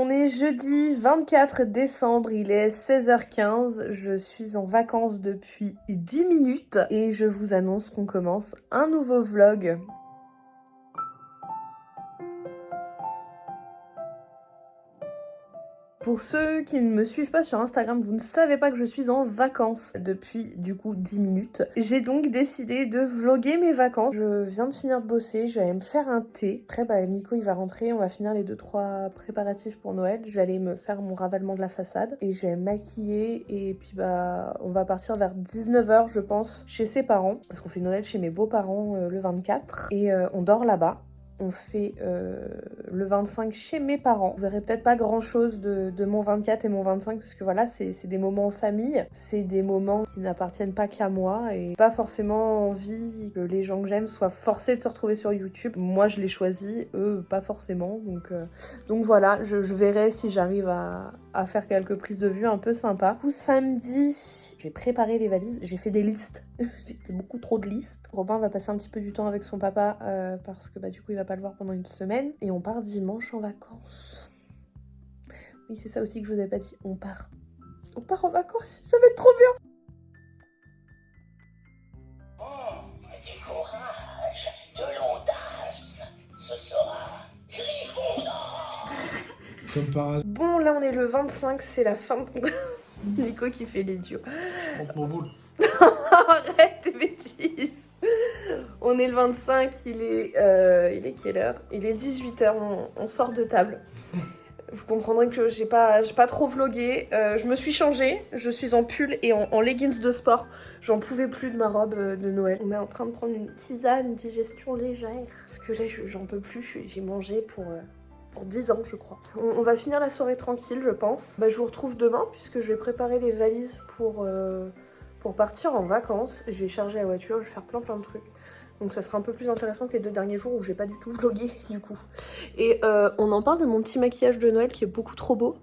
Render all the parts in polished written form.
On est jeudi 24 décembre, il est 16h15, je suis en vacances depuis 10 minutes et je vous annonce qu'on commence un nouveau vlog. Pour ceux qui ne me suivent pas sur Instagram, vous ne savez pas que je suis en vacances depuis du coup 10 minutes. J'ai donc décidé de vlogger mes vacances. Je viens de finir de bosser, je vais aller me faire un thé. Après Nico il va rentrer, on va finir les 2-3 préparatifs pour Noël. Je vais aller me faire mon ravalement de la façade et je vais me maquiller et puis on va partir vers 19h je pense chez ses parents. Parce qu'on fait Noël chez mes beaux-parents le 24 et on dort là-bas. On fait le 25 chez mes parents. Vous verrez peut-être pas grand chose de mon 24 et mon 25 parce que voilà, c'est des moments en famille. C'est des moments qui n'appartiennent pas qu'à moi et pas forcément envie que les gens que j'aime soient forcés de se retrouver sur YouTube. Moi, je l'ai choisi, eux, pas forcément. Donc voilà, je verrai si j'arrive à faire quelques prises de vue un peu sympas. Du coup, samedi, j'ai préparé les valises. J'ai fait des listes. J'ai fait beaucoup trop de listes. Robin va passer un petit peu du temps avec son papa parce que du coup, il va pas le voir pendant une semaine. Et on part dimanche en vacances. Oui, c'est ça aussi que je vous ai pas dit. On part en vacances. Ça va être trop bien. Oh, du courage, de l'audace. Ce sera Gryffondor. Comme par hasard. Bon, là, on est le 25. C'est la fin de... Nico qui fait l'idiot. Montre mon boule. Arrête tes bêtises. On est le 25, il est quelle heure? Il est 18h, on sort de table. Vous comprendrez que j'ai pas trop vlogué. Je me suis changée, je suis en pull et en leggings de sport. J'en pouvais plus de ma robe de Noël. On est en train de prendre une tisane, digestion légère. Parce que là, j'en peux plus, j'ai mangé pour 10 ans, je crois. On va finir la soirée tranquille, je pense. Je vous retrouve demain, puisque je vais préparer les valises pour partir en vacances. Je vais charger la voiture, je vais faire plein de trucs. Donc ça sera un peu plus intéressant que les 2 derniers jours où j'ai pas du tout vlogué du coup. Et on en parle de mon petit maquillage de Noël qui est beaucoup trop beau.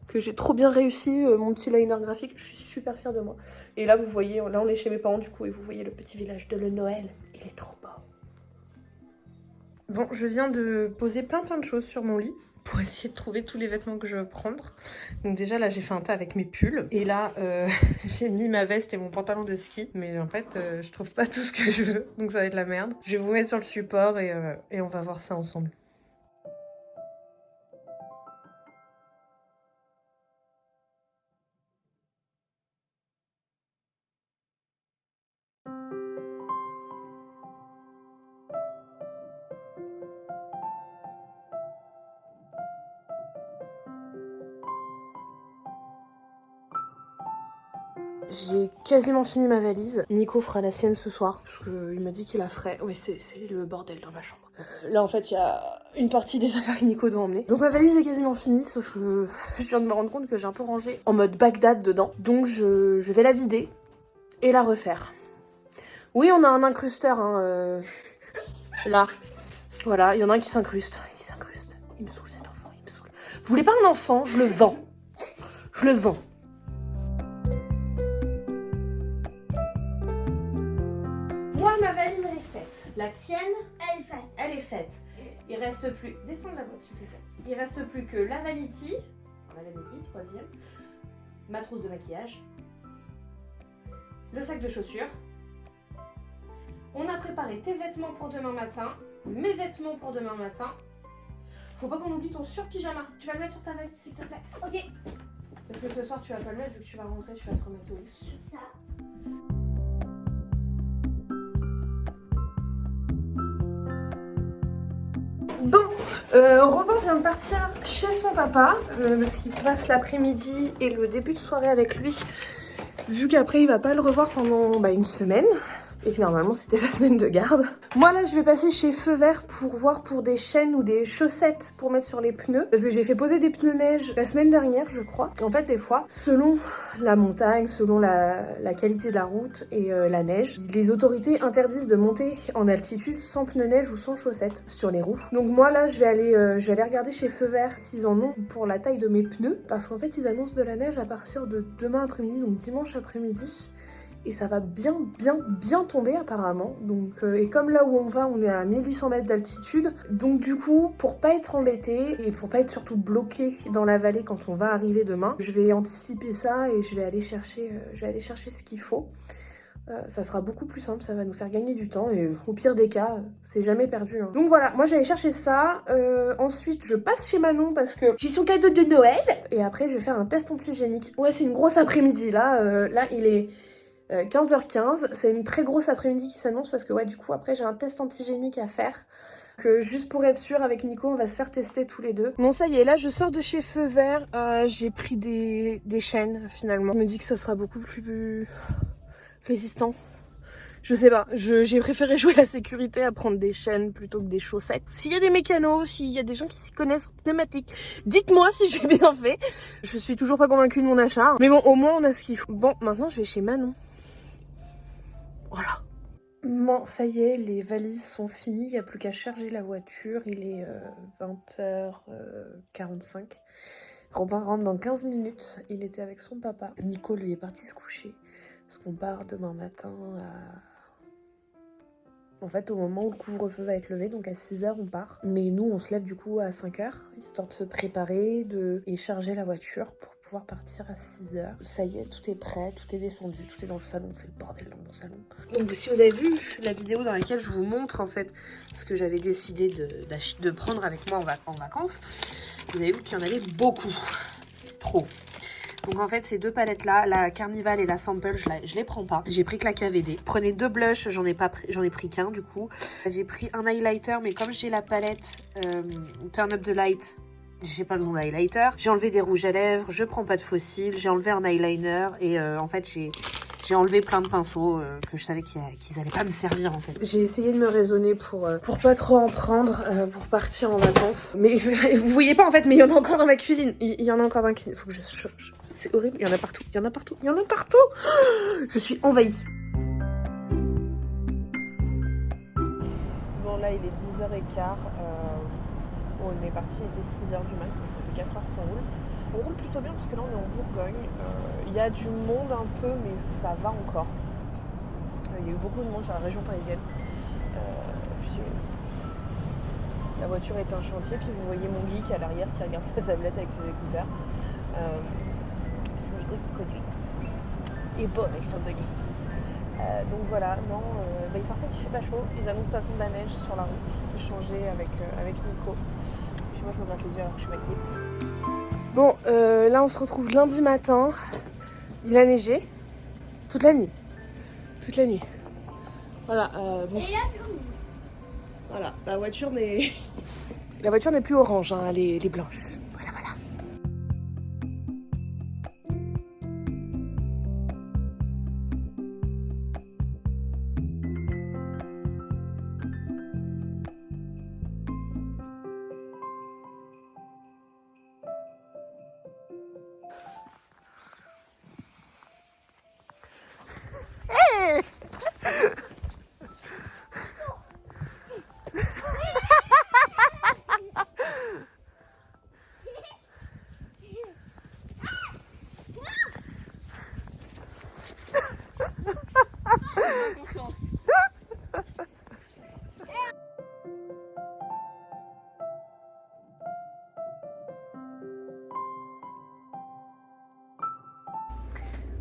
Que j'ai trop bien réussi, mon petit liner graphique. Je suis super fière de moi. Et là vous voyez, là on est chez mes parents du coup et vous voyez le petit village de le Noël. Il est trop beau. Bon, je viens de poser plein de choses sur mon lit pour essayer de trouver tous les vêtements que je veux prendre. Donc déjà là j'ai fait un tas avec mes pulls et là j'ai mis ma veste et mon pantalon de ski, mais en fait je trouve pas tout ce que je veux, donc ça va être la merde. Je vais vous mettre sur le support et on va voir ça ensemble. J'ai quasiment fini ma valise. Nico fera la sienne ce soir, parce qu'il m'a dit qu'il la ferait. Oui, c'est le bordel dans ma chambre. Là, en fait, il y a une partie des affaires que Nico doit emmener. Donc ma valise est quasiment finie, sauf que je viens de me rendre compte que j'ai un peu rangé en mode Bagdad dedans. Donc je vais la vider et la refaire. Oui, on a un incrusteur, hein, là. Voilà, il y en a un qui s'incruste. Il me saoule cet enfant, il me saoule. Vous voulez pas un enfant? Je le vends. Je le vends. Moi, ma valise, elle est faite. La tienne, elle est faite. Il reste plus... Descends de la boîte, s'il te plaît. Il reste plus que la vanity. La vanity, 3e. Ma trousse de maquillage. Le sac de chaussures. On a préparé tes vêtements pour demain matin. Mes vêtements pour demain matin. Faut pas qu'on oublie ton sur-pyjama. Tu vas le mettre sur ta valise, s'il te plaît. Ok. Parce que ce soir, tu vas pas le mettre, vu que tu vas rentrer, tu vas te remettre au lit. Ça. Bon, Robin vient de partir chez son papa parce qu'il passe l'après-midi et le début de soirée avec lui, vu qu'après il va pas le revoir pendant une semaine. Et que normalement c'était sa semaine de garde. Moi là je vais passer chez Feu Vert pour voir pour des chaînes ou des chaussettes pour mettre sur les pneus. Parce que j'ai fait poser des pneus neige la semaine dernière je crois. En fait des fois, selon la montagne, selon la qualité de la route et la neige, les autorités interdisent de monter en altitude sans pneus neige ou sans chaussettes sur les roues. Donc moi là je vais aller regarder chez Feu Vert s'ils en ont pour la taille de mes pneus. Parce qu'en fait ils annoncent de la neige à partir de demain après-midi, donc dimanche après-midi. et ça va bien tomber apparemment. Donc, et comme là où on est à 1800 mètres d'altitude, donc du coup, pour pas être embêté et pour pas être surtout bloqué dans la vallée quand on va arriver demain, je vais anticiper ça et je vais aller chercher ce qu'il faut. Ça sera beaucoup plus simple, ça va nous faire gagner du temps et au pire des cas, c'est jamais perdu. Hein. Donc voilà, moi j'allais chercher ça. Ensuite, je passe chez Manon parce que j'ai son cadeau de Noël. Et après, je vais faire un test antigénique. Ouais, c'est une grosse après-midi là. Là, il est 15h15. C'est une très grosse après-midi qui s'annonce parce que ouais, du coup, après, j'ai un test antigénique à faire. Que juste pour être sûr, avec Nico, on va se faire tester tous les deux. Bon, ça y est, là, je sors de chez Feu Vert. J'ai pris des chaînes finalement. Je me dis que ça sera beaucoup plus résistant. Je sais pas, j'ai préféré jouer la sécurité à prendre des chaînes plutôt que des chaussettes. S'il y a des mécanos, s'il y a des gens qui s'y connaissent en pneumatique, dites-moi si j'ai bien fait. Je suis toujours pas convaincue de mon achat. Mais bon, au moins on a ce qu'il faut. Bon, maintenant je vais chez Manon. Voilà. Bon, ça y est, les valises sont finies. Il n'y a plus qu'à charger la voiture. Il est 20h45. Robin rentre dans 15 minutes. Il était avec son papa. Nico, lui, est parti se coucher. Parce qu'on part demain matin en fait, au moment où le couvre-feu va être levé, donc à 6h, on part. Mais nous, on se lève du coup à 5h, histoire de se préparer et charger la voiture pour pouvoir partir à 6h. Ça y est, tout est prêt, tout est descendu, tout est dans le salon. C'est le bordel dans mon salon. Donc, si vous avez vu la vidéo dans laquelle je vous montre en fait ce que j'avais décidé de prendre avec moi en vacances, vous avez vu qu'il y en avait beaucoup. Trop. Donc en fait ces deux palettes là, la Carnival et la Sample, je les prends pas. J'ai pris que la KVD. Prenez deux blushs, j'en ai pris qu'un du coup. J'avais pris un highlighter mais comme j'ai la palette Turn Up the Light, j'ai pas besoin d'highlighter. J'ai enlevé des rouges à lèvres, je prends pas de fossiles, j'ai enlevé un eyeliner et en fait j'ai enlevé plein de pinceaux que je savais qu'ils allaient pas me servir en fait. J'ai essayé de me raisonner pour pas trop en prendre pour partir en vacances. Mais vous voyez pas en fait, mais il y en a encore dans ma cuisine. Il y en a encore dans la cuisine. Faut que je c'est horrible, il y en a partout, il y en a partout, il y en a partout. Je suis envahie. Bon là il est 10h15. On est parti, il était 6h du mat, donc ça fait 4 heures qu'on roule. On roule plutôt bien parce que là on est en Bourgogne. Il y a du monde un peu, mais ça va encore. Il y a eu beaucoup de monde sur la région parisienne. Puis, la voiture est un chantier, puis vous voyez mon geek à l'arrière qui regarde sa tablette avec ses écouteurs. C'est Nico qui conduit. Et bon avec son bonnet. Donc voilà, non, par contre il fait pas chaud. Ils annoncent de toute façon de la neige sur la route. Je vais changer avec Nico. Puis moi je me gratte les yeux alors que je suis maquillée. Bon, là on se retrouve lundi matin. Il a neigé toute la nuit. Toute la nuit. Voilà, bon. Voilà, la voiture n'est plus orange, hein, elle est blanche. Voilà, voilà.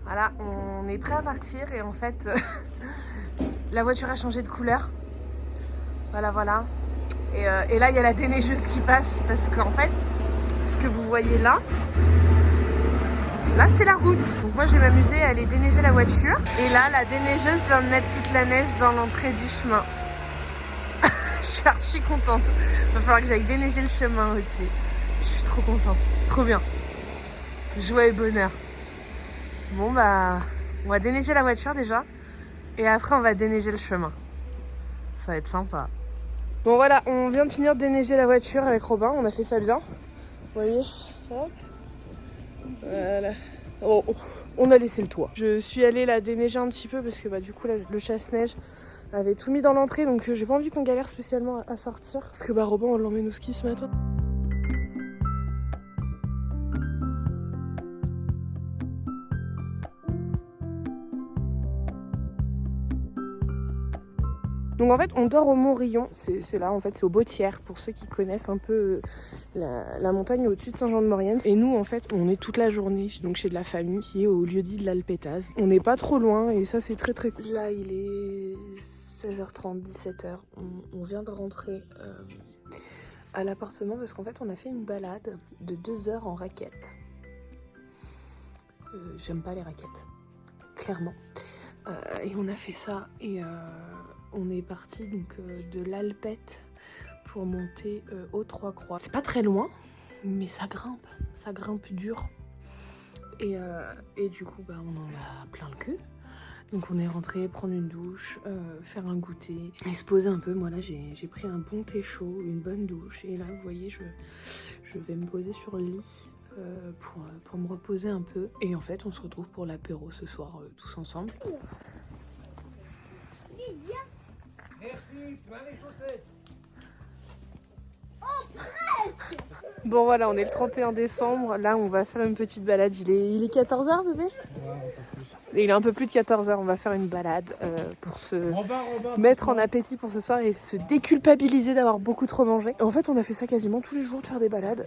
Voilà, on est prêt à partir et en fait, la voiture a changé de couleur. Voilà, voilà. Et là, il y a la déneigeuse qui passe parce qu'en fait, ce que vous voyez là, c'est la route. Donc moi, je vais m'amuser à aller déneiger la voiture. Et là, la déneigeuse vient de mettre toute la neige dans l'entrée du chemin. Je suis archi contente. Il va falloir que j'aille déneiger le chemin aussi. Je suis trop contente. Trop bien. Joie et bonheur. Bon bah, on va déneiger la voiture déjà. Et après, on va déneiger le chemin. Ça va être sympa. Bon voilà, on vient de finir de déneiger la voiture avec Robin. On a fait ça bien. Vous voyez ? Hop. Voilà. Oh, on a laissé le toit. Je suis allée la déneiger un petit peu parce que bah, du coup, le chasse-neige avait tout mis dans l'entrée. Donc j'ai pas envie qu'on galère spécialement à sortir. Parce que bah, Robin, on l'emmène au ski ce matin. Donc en fait on dort au Mont-Rillon, c'est là en fait, c'est au Bottières pour ceux qui connaissent un peu la montagne au-dessus de Saint-Jean-de-Maurienne. Et nous en fait on est toute la journée donc chez de la famille qui est au lieu-dit de l'Alpétaz. On n'est pas trop loin et ça c'est très très cool. Là il est 16h30, 17h, on vient de rentrer à l'appartement parce qu'en fait on a fait une balade de 2 heures en raquette. J'aime pas les raquettes, clairement. Et on a fait ça et on est parti donc de l'Alpette pour monter aux Trois Croix. C'est pas très loin, mais ça grimpe dur. Et du coup, bah, on en a plein le cul. Donc on est rentré prendre une douche, faire un goûter et se poser un peu. Moi là j'ai pris un bon thé chaud, une bonne douche. Et là vous voyez je vais me poser sur le lit pour me reposer un peu. Et en fait on se retrouve pour l'apéro ce soir tous ensemble. Merci, plein les chaussettes. Bon voilà, on est le 31 décembre. Là on va faire une petite balade. Il est 14h bébé ? Et il est un peu plus de 14h, on va faire une balade pour se mettre en appétit pour ce soir et se déculpabiliser d'avoir beaucoup trop mangé. En fait, on a fait ça quasiment tous les jours de faire des balades.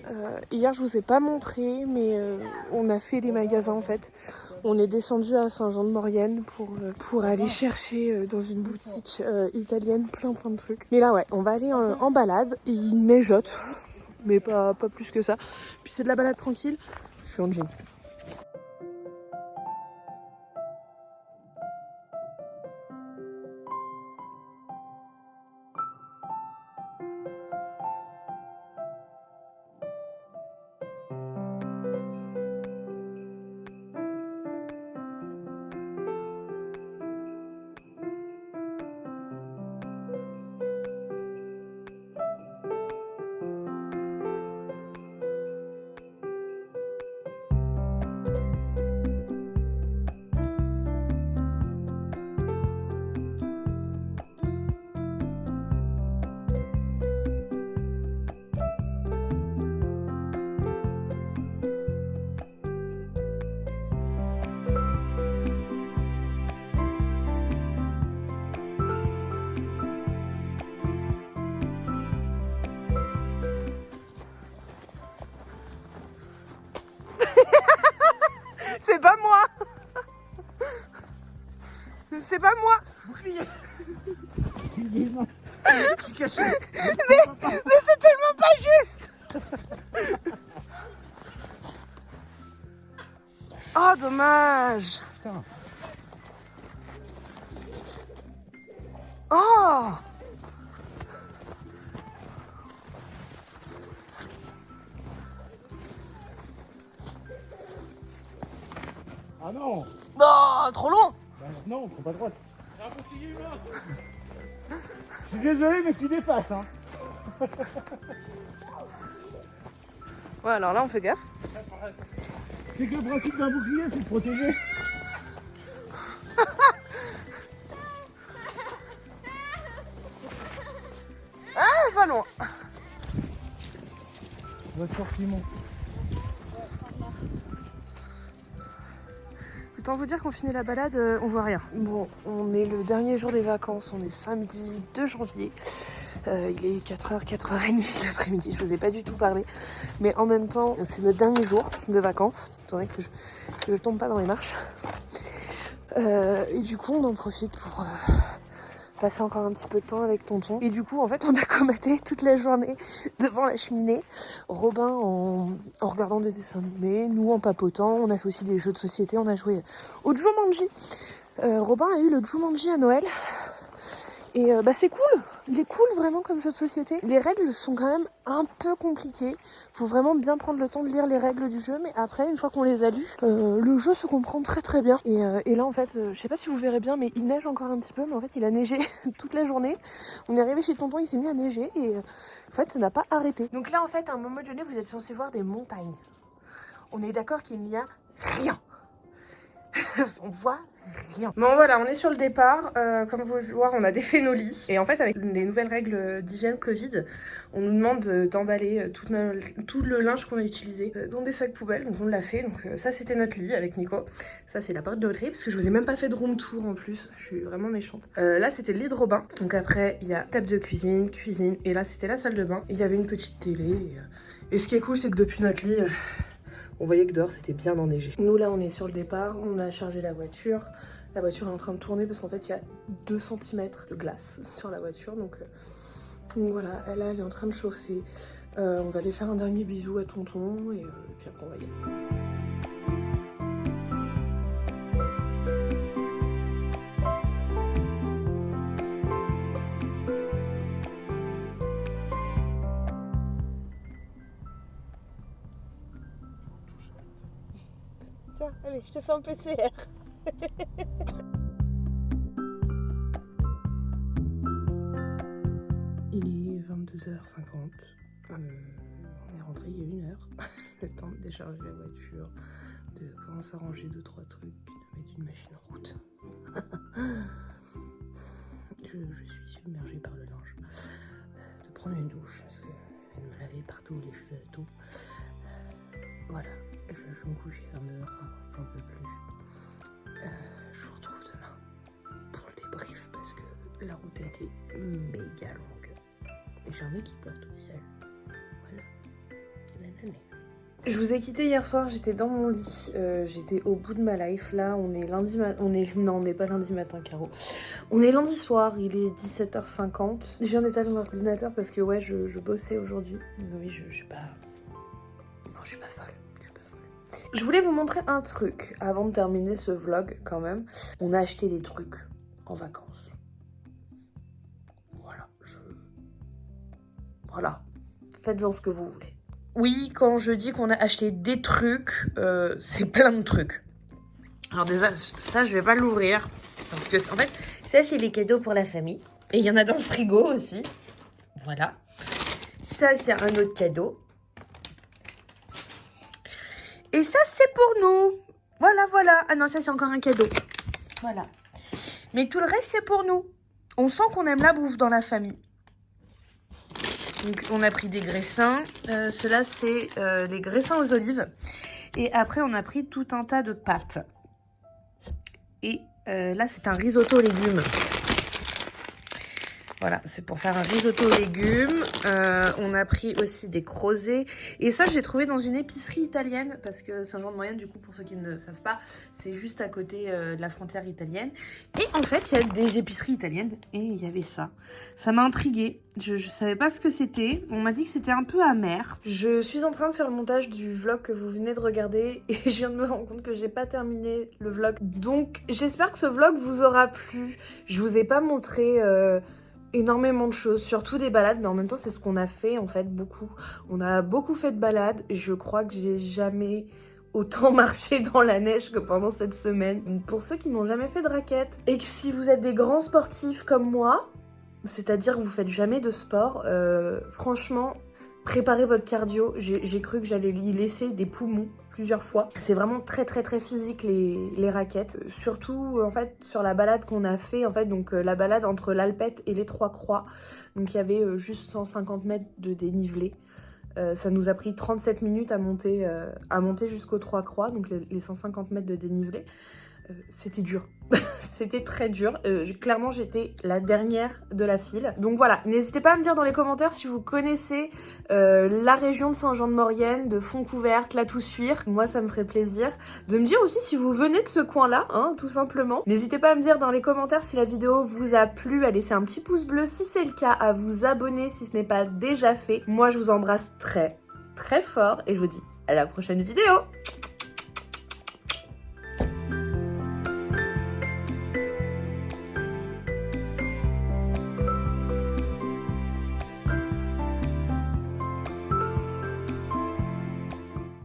Hier, je vous ai pas montré, mais on a fait des magasins en fait. On est descendu à Saint-Jean-de-Maurienne pour aller chercher dans une boutique italienne plein de trucs. Mais là, ouais, on va aller en balade et il neigeote, mais pas plus que ça. Puis c'est de la balade tranquille. Je suis en jean. C'est pas moi. C'est pas moi. Bouclier. Je suis caché. Mais c'est tellement pas juste. Oh dommage. Putain. Oh. Ah non. Oh, trop long. Bah, non, trop pas droite. Je suis désolé, mais tu dépasses, hein. Ouais, alors là on fait gaffe. C'est que le principe d'un bouclier, c'est de protéger. Ah, pas loin. Voiture qui monte. Autant vous dire qu'on finit la balade, on voit rien. Bon, on est le dernier jour des vacances, on est samedi 2 janvier. Il est 4h, 4h30 de l'après-midi, je vous ai pas du tout parlé. Mais en même temps, c'est notre dernier jour de vacances. Attendez que je tombe pas dans les marches. Et du coup, on en profite pour passer encore un petit peu de temps avec tonton. Et du coup, en fait, on a comaté toute la journée devant la cheminée. Robin en regardant des dessins animés, nous en papotant. On a fait aussi des jeux de société, on a joué au Jumanji. Robin a eu le Jumanji à Noël. Et bah c'est cool, il est cool vraiment comme jeu de société. Les règles sont quand même un peu compliquées. Faut vraiment bien prendre le temps de lire les règles du jeu. Mais après, une fois qu'on les a lues, le jeu se comprend très très bien. Et là en fait, je sais pas si vous verrez bien, mais il neige encore un petit peu. Mais en fait, il a neigé toute la journée. On est arrivé chez tonton, il s'est mis à neiger. Et en fait, ça n'a pas arrêté. Donc là en fait, à un moment donné, vous êtes censé voir des montagnes. On est d'accord qu'il n'y a rien. On voit rien. Bon voilà, on est sur le départ. Comme vous pouvez le voir, on a défait nos lits. Et en fait, avec les nouvelles règles d'hygiène Covid, on nous demande d'emballer tout le linge qu'on a utilisé dans des sacs poubelles. Donc on l'a fait. Donc ça, c'était notre lit avec Nico. Ça, c'est la porte d'entrée parce que je vous ai même pas fait de room tour en plus. Je suis vraiment méchante. Là, c'était le lit de Robin. Donc après, il y a table de cuisine. Et là, c'était la salle de bain. Il y avait une petite télé. Et ce qui est cool, c'est que depuis notre lit... on voyait que dehors c'était bien enneigé. Nous là on est sur le départ, on a chargé la voiture. La voiture est en train de tourner parce qu'en fait il y a 2 cm de glace sur la voiture. Donc voilà, elle est en train de chauffer. On va aller faire un dernier bisou à tonton et puis après on va y aller. Tiens, allez, je te fais un PCR. Il est 22h50. On est rentré il y a 1 heure. Le temps de décharger la voiture, de commencer à ranger 2-3 trucs, de mettre une machine en route. Je suis submergée par le linge. De prendre une douche, parce que je me lavais partout, les cheveux et tout. Voilà. Je vais me coucher à 22h50, j'en peux plus. Je vous retrouve demain pour le débrief parce que la route a été méga longue. Et j'ai un nez qui pleure tout seul. Voilà. Je vous ai quitté hier soir, j'étais dans mon lit, j'étais au bout de ma life. Là, on est lundi matin, non, on n'est pas lundi matin, Caro. On est lundi soir, il est 17h50. Je viens d'éteindre l'ordinateur parce que ouais, je bossais aujourd'hui. Oui, je suis pas... Non, je suis pas folle. Je voulais vous montrer un truc avant de terminer ce vlog quand même. On a acheté des trucs en vacances. Voilà. Faites-en ce que vous voulez. Oui, quand je dis qu'on a acheté des trucs, c'est plein de trucs. Alors déjà, ça je vais pas l'ouvrir. Parce que en fait, ça c'est les cadeaux pour la famille. Et il y en a dans le frigo aussi. Voilà. Ça c'est un autre cadeau. Et ça, c'est pour nous. Voilà. Ah non, ça, c'est encore un cadeau. Voilà. Mais tout le reste, c'est pour nous. On sent qu'on aime la bouffe dans la famille. Donc, on a pris des graissins. Ceux-là, c'est les graissins aux olives. Et après, on a pris tout un tas de pâtes. Et là, c'est un risotto légumes. Voilà, c'est pour faire un risotto aux légumes. On a pris aussi des crozets. Et ça, je l'ai trouvé dans une épicerie italienne. Parce que Saint-Jean-de-Maurienne, du coup, pour ceux qui ne savent pas, c'est juste à côté de la frontière italienne. Et en fait, il y a des épiceries italiennes. Et il y avait ça. Ça m'a intriguée. Je savais pas ce que c'était. On m'a dit que c'était un peu amer. Je suis en train de faire le montage du vlog que vous venez de regarder. Et je viens de me rendre compte que j'ai pas terminé le vlog. Donc, j'espère que ce vlog vous aura plu. Je vous ai pas montré... énormément de choses, surtout des balades, mais en même temps c'est ce qu'on a fait en fait beaucoup. On a beaucoup fait de balades et je crois que j'ai jamais autant marché dans la neige que pendant cette semaine. Pour ceux qui n'ont jamais fait de raquettes et que si vous êtes des grands sportifs comme moi, c'est-à-dire que vous faites jamais de sport, franchement, préparez votre cardio. J'ai cru que j'allais y laisser des poumons plusieurs fois. C'est vraiment très physique les raquettes. Surtout en fait sur la balade qu'on a fait, en fait donc la balade entre l'Alpette et les Trois Croix. Donc il y avait juste 150 mètres de dénivelé. Ça nous a pris 37 minutes à monter jusqu'aux Trois Croix, donc les 150 mètres de dénivelé. C'était dur. C'était très dur. Clairement, j'étais la dernière de la file. Donc voilà, n'hésitez pas à me dire dans les commentaires si vous connaissez la région de Saint-Jean-de-Maurienne, de Fontcouverte, La Toussuire. Moi, ça me ferait plaisir de me dire aussi si vous venez de ce coin-là, hein, tout simplement. N'hésitez pas à me dire dans les commentaires si la vidéo vous a plu, à laisser un petit pouce bleu si c'est le cas, à vous abonner si ce n'est pas déjà fait. Moi, je vous embrasse très fort et je vous dis à la prochaine vidéo.